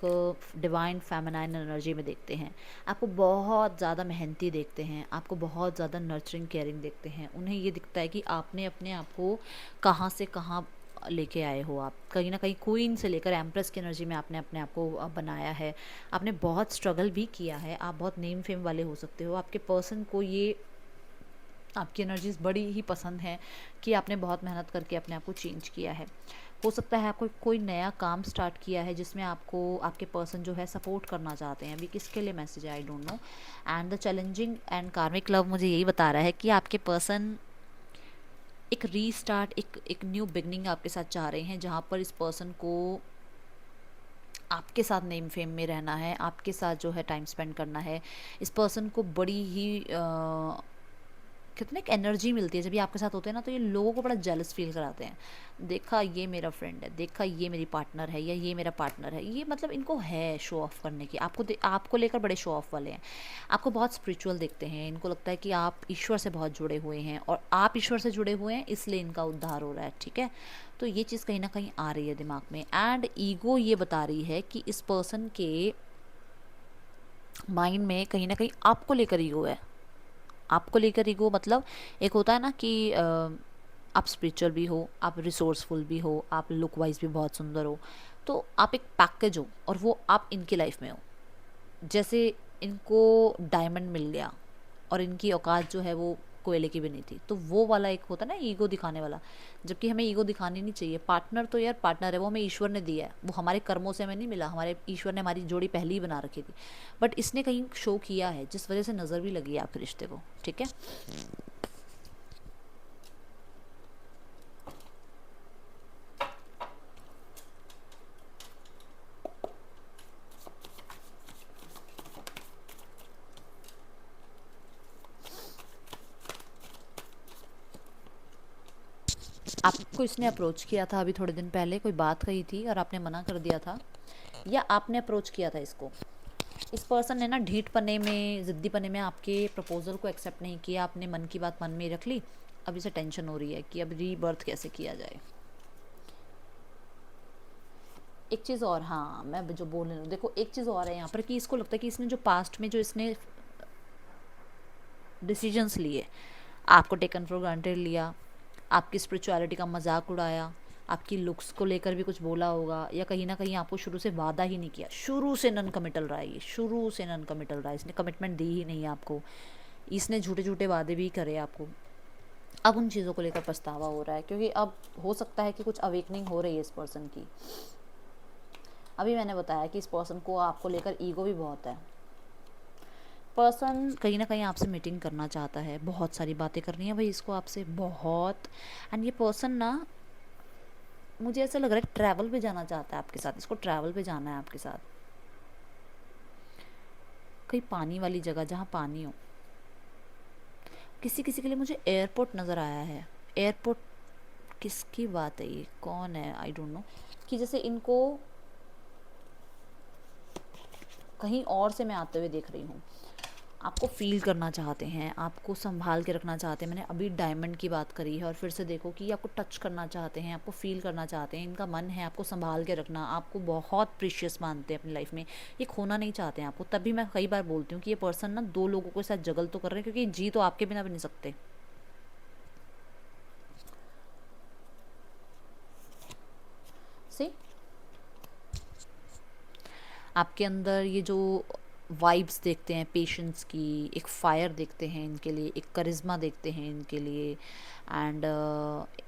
[SPEAKER 1] डिवाइन फेमिनाइन एनर्जी में देखते हैं। आपको बहुत ज़्यादा मेहनती देखते हैं, आपको बहुत ज़्यादा नर्चरिंग केयरिंग देखते हैं। उन्हें ये दिखता है कि आपने अपने आप को कहाँ से कहाँ लेके आए हो। आप कहीं ना कहीं क्वीन से लेकर एम्प्रेस की एनर्जी में आपने अपने आप को बनाया है। आपने बहुत स्ट्रगल भी किया है, आप बहुत नेम फेम वाले हो सकते हो। आपके पर्सन को ये आपकी एनर्जीज़ बड़ी ही पसंद है कि आपने बहुत मेहनत करके अपने आप को चेंज किया है। हो सकता है आपको कोई नया काम स्टार्ट किया है जिसमें आपको आपके पर्सन जो है सपोर्ट करना चाहते हैं। अभी किसके लिए मैसेज है I don't know. And the challenging and कार्मिक लव मुझे यही बता रहा है कि आपके पर्सन एक रीस्टार्ट, एक न्यू बिगनिंग आपके साथ चाह रहे हैं, जहाँ पर इस पर्सन को आपके साथ नेम फेम में रहना है, आपके साथ जो है टाइम स्पेंड करना है। इस पर्सन को बड़ी ही कितने एक एनर्जी मिलती है जब ये आपके साथ होते हैं ना, तो ये लोगों को बड़ा जेलस फील कराते हैं। देखा ये मेरा फ्रेंड है, देखा ये मेरी पार्टनर है, या ये मेरा पार्टनर है। ये मतलब इनको है शो ऑफ करने की, आपको लेकर बड़े शो ऑफ वाले हैं। आपको बहुत स्पिरिचुअल देखते हैं, इनको लगता है कि आप ईश्वर से बहुत जुड़े हुए हैं और आप ईश्वर से जुड़े हुए हैं, इसलिए इनका उद्धार हो रहा है, ठीक है। तो ये चीज़ कहीं ना कहीं आ रही है दिमाग में। एंड ईगो ये बता रही है कि इस पर्सन के माइंड में कहीं ना कहीं आपको लेकर ईगो है। आपको लेकर ईगो मतलब एक होता है ना कि आप स्पिरिचुअल भी हो, आप रिसोर्सफुल भी हो, आप लुक वाइज भी बहुत सुंदर हो, तो आप एक पैकेज हो और वो आप इनकी लाइफ में हो। जैसे इनको डायमंड मिल गया और इनकी औकात जो है वो कोयले की बनी थी। तो वो वाला एक होता है ना ईगो दिखाने वाला, जबकि हमें ईगो दिखानी नहीं चाहिए। पार्टनर तो यार पार्टनर है, वो हमें ईश्वर ने दिया है, वो हमारे कर्मों से हमें नहीं मिला, हमारे ईश्वर ने हमारी जोड़ी पहले ही बना रखी थी। बट इसने कहीं शो किया है जिस वजह से नज़र भी लगी है आपके रिश्ते को, ठीक है। आपको इसने अप्रोच किया था अभी थोड़े दिन पहले, कोई बात कही थी और आपने मना कर दिया था, या आपने अप्रोच किया था इसको? इस पर्सन ने ना ढीठ पने में, ज़िद्दी पने में आपके प्रपोजल को एक्सेप्ट नहीं किया, आपने मन की बात मन में ही रख ली। अब इसे टेंशन हो रही है कि अब रीबर्थ कैसे किया जाए। एक चीज़ और, हाँ मैं जो बोल रही हूँ, देखो एक चीज़ और है यहाँ पर कि इसको लगता है कि इसने जो पास्ट में जो इसने डिसीजंस लिए, आपको टेकन फॉर ग्रांटेड लिया, आपकी स्पिरिचुअलिटी का मजाक उड़ाया, आपकी लुक्स को लेकर भी कुछ बोला होगा, या कहीं ना कहीं आपको शुरू से वादा ही नहीं किया, शुरू से नन कमिटल रहा है ये, शुरू से नन कमिटल रहा है, इसने कमिटमेंट दी ही नहीं आपको, इसने झूठे झूठे वादे भी करे आपको। अब उन चीज़ों को लेकर पछतावा हो रहा है, क्योंकि अब हो सकता है कि कुछ अवेकनिंग हो रही है इस पर्सन की। अभी मैंने बताया कि इस पर्सन को आपको लेकर ईगो भी बहुत है। पर्सन कहीं ना कहीं आपसे मीटिंग करना चाहता है, बहुत सारी बातें करनी है भाई इसको आपसे, बहुत। एंड ये पर्सन ना, मुझे ऐसा लग रहा है ट्रैवल पे जाना चाहता है आपके साथ, इसको ट्रैवल पे जाना है आपके साथ, कहीं पानी वाली जगह जहाँ पानी हो। किसी किसी के लिए मुझे एयरपोर्ट नज़र आया है। एयरपोर्ट किसकी बात है, ये कौन है, आई डोंट नो। कि जैसे इनको कहीं और से मैं आते हुए देख रही हूँ, आपको फील करना चाहते हैं, आपको संभाल के रखना चाहते हैं। मैंने अभी डायमंड की बात करी है, और फिर से देखो कि आपको टच करना चाहते हैं, आपको फील करना चाहते हैं, इनका मन है आपको संभाल के रखना, आपको बहुत प्रीशियस मानते हैं अपनी लाइफ में, ये खोना नहीं चाहते हैं आपको। तभी मैं कई बार बोलती हूँ कि ये पर्सन ना दो लोगों के साथ जगल तो कर रहे हैं, क्योंकि जी तो आपके बिना भी नहीं सकते। सी, आपके अंदर ये जो वाइब्स देखते हैं पेशेंस की, एक फ़ायर देखते हैं इनके लिए, एक करिश्मा देखते हैं इनके लिए, एंड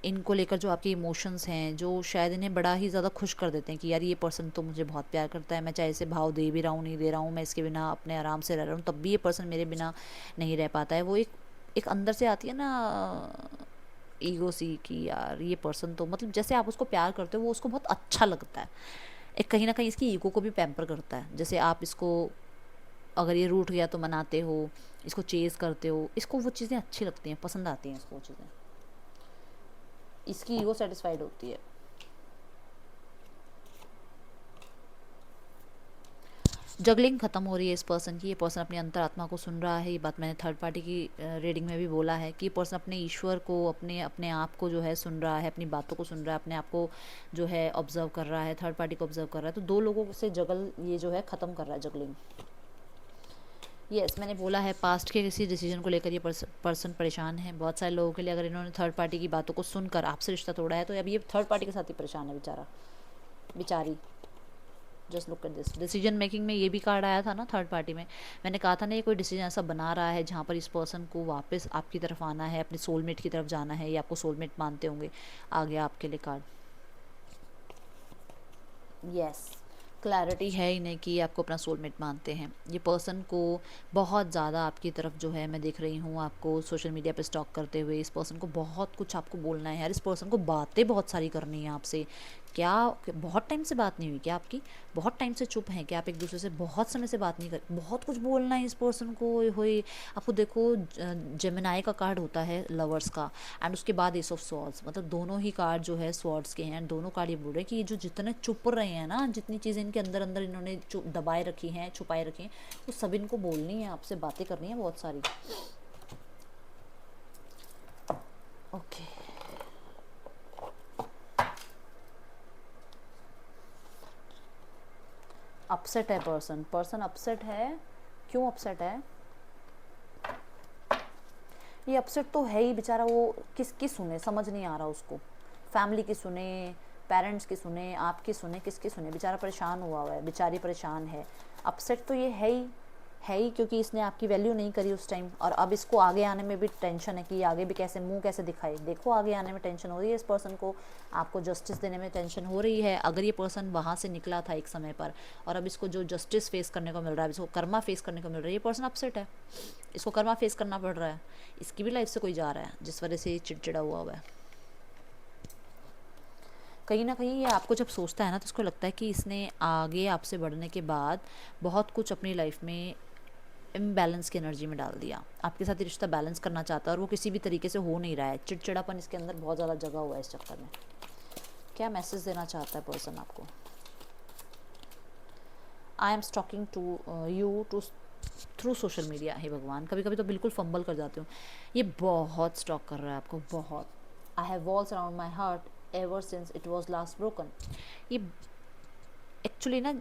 [SPEAKER 1] इनको लेकर जो आपके इमोशंस हैं जो शायद इन्हें बड़ा ही ज़्यादा खुश कर देते हैं कि यार ये पर्सन तो मुझे बहुत प्यार करता है, मैं चाहे इसे भाव दे भी रहा हूँ नहीं दे रहा हूँ, मैं इसके बिना अपने आराम से रह रहा हूँ, तब भी ये पर्सन मेरे बिना नहीं रह पाता है। वो एक एक अंदर से आती है ना ईगो सी कि यार ये पर्सन तो, मतलब जैसे आप उसको प्यार करते हो वो उसको बहुत अच्छा लगता है, एक कहीं ना कहीं इसकी ईगो को भी पैम्पर करता है। जैसे आप इसको, अगर ये रूठ गया तो मनाते हो, इसको चेज़ करते हो, इसको वो चीज़ें अच्छी लगती हैं, पसंद आती हैं इसको वो चीज़ें, इसकी ईगो सेटिस्फाइड होती है। जगलिंग खत्म हो रही है इस पर्सन की, ये पर्सन अपनी अंतरात्मा को सुन रहा है। ये बात मैंने थर्ड पार्टी की रीडिंग में भी बोला है कि ये पर्सन अपने ईश्वर को, अपने अपने आप को जो है सुन रहा है, अपनी बातों को सुन रहा है, अपने आप को जो है ऑब्जर्व कर रहा है, थर्ड पार्टी को ऑब्जर्व कर रहा है। तो दो लोगों से जगल ये जो है ख़त्म कर रहा है, जगलिंग। मैंने बोला है पास्ट के किसी डिसीजन को लेकर ये पर्सन परेशान है। बहुत सारे लोगों के लिए अगर इन्होंने थर्ड पार्टी की बातों को सुनकर आपसे रिश्ता तोड़ा है, तो अब ये थर्ड पार्टी के साथ ही परेशान है बेचारा, बेचारी। Just look at this, decision making में ये भी कार्ड आया था ना थर्ड पार्टी में, मैंने कहा था ना ये कोई डिसीजन ऐसा बना रहा है जहाँ पर इस पर्सन को वापस आपकी तरफ आना है, अपने सोलमेट की तरफ जाना है, या आपको सोलमेट मानते होंगे। आ गया आपके लिए कार्ड, यस। क्लैरिटी है ही नहीं कि आपको अपना सोलमेट मानते हैं। ये पर्सन को बहुत ज़्यादा आपकी तरफ जो है मैं देख रही हूँ, आपको सोशल मीडिया पे स्टॉक करते हुए। इस पर्सन को बहुत कुछ आपको बोलना है यार, इस पर्सन को बातें बहुत सारी करनी है आपसे। क्या बहुत टाइम से बात नहीं हुई क्या आपकी, बहुत टाइम से चुप हैं क्या आप एक दूसरे से, बहुत समय से बात नहीं कर, बहुत कुछ बोलना है इस पर्सन को। होए आपको देखो, जेमिनाई का कार्ड होता है लवर्स का, एंड उसके बाद एस ऑफ स्वॉर्ड्स, मतलब दोनों ही कार्ड जो है स्वॉर्ड्स के हैं। दोनों कार्ड ये बोल रहे हैं कि ये जो जितने चुप रहे हैं ना, जितनी चीज़ें इनके अंदर अंदर इन्होंने दबाए रखी हैं, छुपाए रखी हैं, वो सब इनको बोलनी है, आपसे बातें करनी है बहुत सारी। ओके, अपसेट है पर्सन, पर्सन अपसेट है। क्यों अपसेट है, ये अपसेट तो है ही बेचारा। वो किसकी सुने समझ नहीं आ रहा उसको, फैमिली की सुने, पेरेंट्स की सुने, आपकी सुने, किसकी सुने, बेचारा परेशान हुआ है, बेचारी परेशान है। अपसेट तो ये है ही, है ही, क्योंकि इसने आपकी वैल्यू नहीं करी उस टाइम, और अब इसको आगे आने में भी टेंशन है कि आगे भी कैसे मुंह कैसे दिखाए। देखो आगे आने में टेंशन हो रही है इस पर्सन को, आपको जस्टिस देने में टेंशन हो रही है। अगर ये पर्सन वहाँ से निकला था एक समय पर और अब इसको जो जस्टिस फेस करने को मिल रहा है, इसको कर्मा फेस करने को मिल रहा है, ये पर्सन अपसेट है, इसको कर्मा फेस करना पड़ रहा है। इसकी भी लाइफ से कोई जा रहा है जिस वजह से ये चिड़चिड़ा हुआ है। कहीं ना कहीं ये आपको जब सोचता है ना, तो इसको लगता है कि इसने आगे आपसे बढ़ने के बाद बहुत कुछ अपनी लाइफ में इम्बैलेंस की एनर्जी में डाल दिया। आपके साथ ये रिश्ता बैलेंस करना चाहता है और वो किसी भी तरीके से हो नहीं रहा है। चिड़चिड़ापन इसके अंदर बहुत ज़्यादा जगा हुआ है इस चक्कर में। क्या मैसेज देना चाहता है पर्सन आपको? I am stalking to you to through social media. हे भगवान, कभी कभी तो बिल्कुल फंबल कर जाती हूँ। ये बहुत स्टॉक कर रहा है आपको, बहुत। I have walls around my heart ever since it was last broken. ये एक्चुअली ना,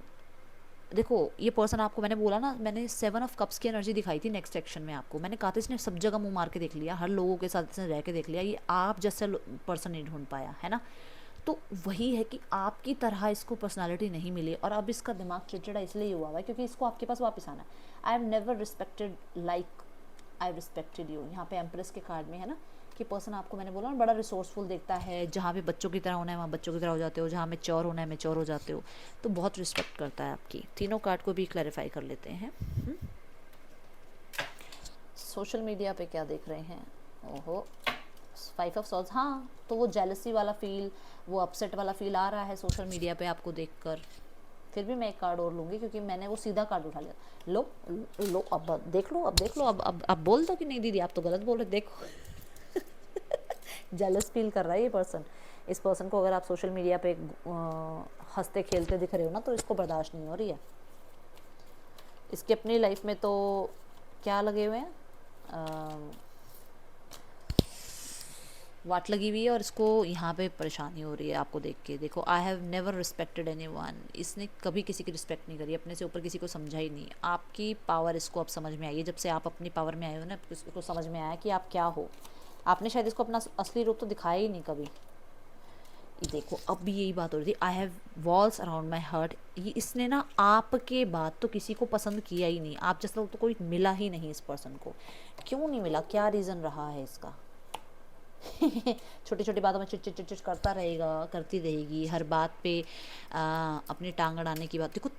[SPEAKER 1] देखो ये पर्सन आपको, मैंने बोला ना, मैंने 7 ऑफ कप्स की एनर्जी दिखाई थी नेक्स्ट सेक्शन में आपको। मैंने कहा था इसने सब जगह मुंह मार के देख लिया, हर लोगों के साथ इसने रह के देख लिया, ये आप जैसे पर्सन नहीं ढूंढ पाया है ना। तो वही है कि आपकी तरह इसको पर्सनालिटी नहीं मिली, और अब इसका दिमाग चिड़चिड़ा इसलिए हुआ है क्योंकि इसको आपके पास वापस आना है। I am never respected like I respected you. यहाँ पे एम्प्रेस के कार्ड में है ना कि पर्सन आपको, मैंने बोला ना, बड़ा रिसोर्सफुल देखता है। जहाँ पे बच्चों की तरह होना है वहाँ बच्चों की तरह हो जाते हो, जहाँ मैच्योर होना है मैच्योर हो जाते हो। तो बहुत रिस्पेक्ट करता है आपकी। तीनों कार्ड को भी क्लैरिफाई कर लेते हैं। सोशल मीडिया पे क्या देख रहे हैं? ओहो, 5 ऑफ सॉर्ड्स। हाँ, तो वो जेलसी वाला फील, वो अपसेट वाला फील आ रहा है सोशल मीडिया पे आपको देखकर। फिर भी मैं एक कार्ड और लूँगी क्योंकि मैंने वो सीधा कार्ड उठा लिया। लो लो, अब देख लो, अब देख लो, अब बोल दो कि नहीं दीदी आप तो गलत बोल रहे, देखो। जेलस फील कर रहा है ये पर्सन। इस पर्सन को अगर आप सोशल मीडिया पे हंसते खेलते दिख रहे हो ना, तो इसको बर्दाश्त नहीं हो रही है। इसकी अपनी लाइफ में तो क्या लगे हुए हैं, वाट लगी हुई है, और इसको यहाँ पे परेशानी हो रही है आपको देख के। देखो, I have never respected any one. इसने कभी किसी की रिस्पेक्ट नहीं करी, अपने से ऊपर किसी को समझा ही नहीं। आपकी पावर इसको अब समझ में आई है, जब से आप अपनी पावर में आए हो ना, इसको समझ में आया कि आप क्या हो। आपने शायद इसको अपना असली रूप तो दिखाया ही नहीं कभी। ये देखो, अब भी यही बात हो रही थी, I have walls around my heart. ये इसने ना आपके बाद तो किसी को पसंद किया ही नहीं, आप जैसा तो कोई मिला ही नहीं इस पर्सन को। क्यों नहीं मिला, क्या रीज़न रहा है इसका? छोटी छोटी बातों में चिट चिट चिट चिट करता रहेगा, करती रहेगी हर बात पे। अपनी टांग अड़ाने की बात। देखो,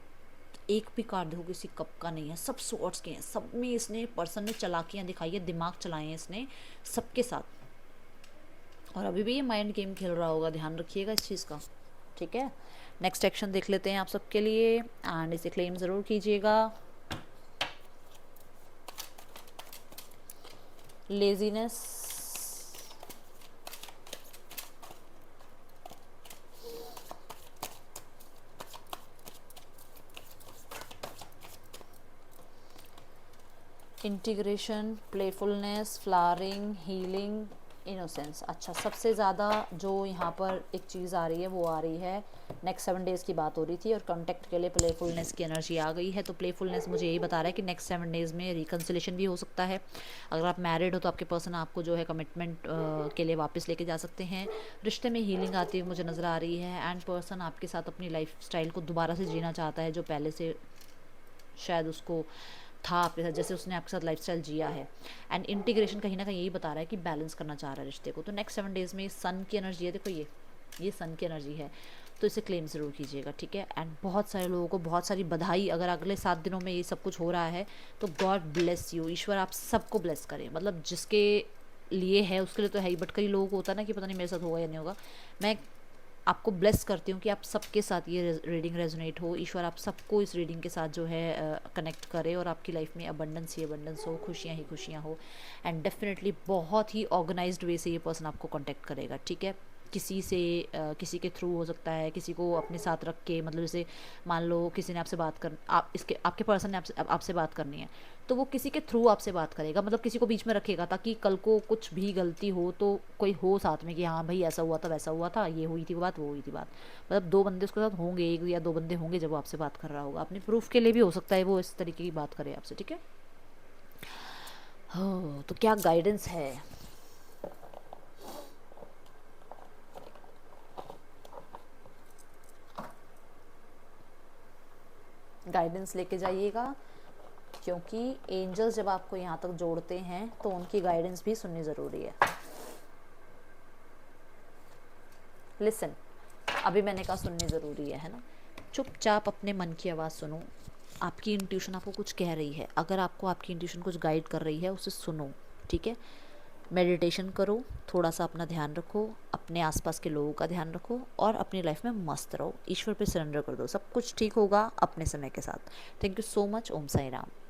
[SPEAKER 1] एक भी कार्ड देखो किसी कप का नहीं है, सब सॉर्ट्स के हैं। सब में इसने पर्सन ने चालाकियाँ दिखाई है, दिमाग चलाए हैं इसने सबके साथ, और अभी भी ये माइंड गेम खेल रहा होगा। ध्यान रखिएगा इस चीज़ का, ठीक है। नेक्स्ट एक्शन देख लेते हैं आप सबके लिए, एंड इसे क्लेम ज़रूर कीजिएगा। Laziness, integration, playfulness, flowering, healing, innocence. अच्छा, सबसे ज़्यादा जो यहाँ पर एक चीज़ आ रही है वो आ रही है, नेक्स्ट 7 डेज़ की बात हो रही थी, और कॉन्टैक्ट के लिए प्लेफुलनेस की एनर्जी आ गई है। तो प्लेफुलनेस मुझे यही बता रहा है कि नेक्स्ट 7 डेज़ में रिकन्सिलेशन भी हो सकता है। अगर आप मैरिड हो तो आपके पर्सन आपको जो है कमिटमेंट के लिए वापस लेके जा सकते हैं। रिश्ते में हीलिंग आती हुई मुझे नज़र आ रही है, एंड पर्सन आपके साथ अपनी लाइफ स्टाइल को दोबारा से जीना चाहता है, जो पहले से शायद उसको था आपके साथ, जैसे उसने आपके साथ लाइफस्टाइल जिया है। एंड इंटीग्रेशन कहीं ना कहीं यही बता रहा है कि बैलेंस करना चाह रहा है रिश्ते को। तो नेक्स्ट 7 डेज़ में सन की एनर्जी है, देखो ये सन की एनर्जी है, तो इसे क्लेम ज़रूर कीजिएगा, ठीक है। एंड बहुत सारे लोगों को बहुत सारी बधाई, अगर अगले 7 दिनों में ये सब कुछ हो रहा है तो गॉड ब्लेस यू, ईश्वर आप सबको ब्लेस करें। मतलब जिसके लिए है उसके लिए तो है ही, बट कई लोगों को होता है ना कि पता नहीं मेरे साथ होगा या नहीं होगा। मैं आपको ब्लेस करती हूँ कि आप सबके साथ ये रीडिंग रेजोनेट हो। ईश्वर आप सबको इस रीडिंग के साथ जो है कनेक्ट करे, और आपकी लाइफ में अबंडेंस ही अबंडेंस हो, खुशियाँ ही खुशियाँ हो। एंड डेफिनेटली बहुत ही ऑर्गेनाइज्ड वे से ये पर्सन आपको कांटेक्ट करेगा, ठीक है। किसी से किसी के थ्रू हो सकता है, किसी को अपने साथ रख के, मतलब जैसे मान लो किसी ने आपसे बात कर, आपके पर्सन ने आपसे बात करनी है, तो वो किसी के थ्रू आपसे बात करेगा, मतलब किसी को बीच में रखेगा, ताकि कल को कुछ भी गलती हो तो कोई हो साथ में कि हाँ भाई ऐसा हुआ था, वैसा हुआ था, ये हुई थी बात, वो हुई थी बात। मतलब 2 बंदे उसके साथ होंगे, 1 या 2 बंदे होंगे जब वो आपसे बात कर रहा होगा। अपने प्रूफ के लिए भी हो सकता है वो इस तरीके की बात करे आपसे, ठीक है। हो तो क्या गाइडेंस है? गाइडेंस लेके जाइएगा, क्योंकि एंजल्स जब आपको यहाँ तक जोड़ते हैं तो उनकी गाइडेंस भी सुननी ज़रूरी है। लिसन, अभी मैंने कहा सुननी ज़रूरी है ना। चुपचाप अपने मन की आवाज़ सुनो। आपकी इंट्यूशन आपको कुछ कह रही है, अगर आपको आपकी इंट्यूशन कुछ गाइड कर रही है उसे सुनो, ठीक है। मेडिटेशन करो, थोड़ा सा अपना ध्यान रखो, अपने आसपास के लोगों का ध्यान रखो और अपनी लाइफ में मस्त रहो। ईश्वर पे सरेंडर कर दो, सब कुछ ठीक होगा अपने समय के साथ। Thank you so much. Om Sai Ram.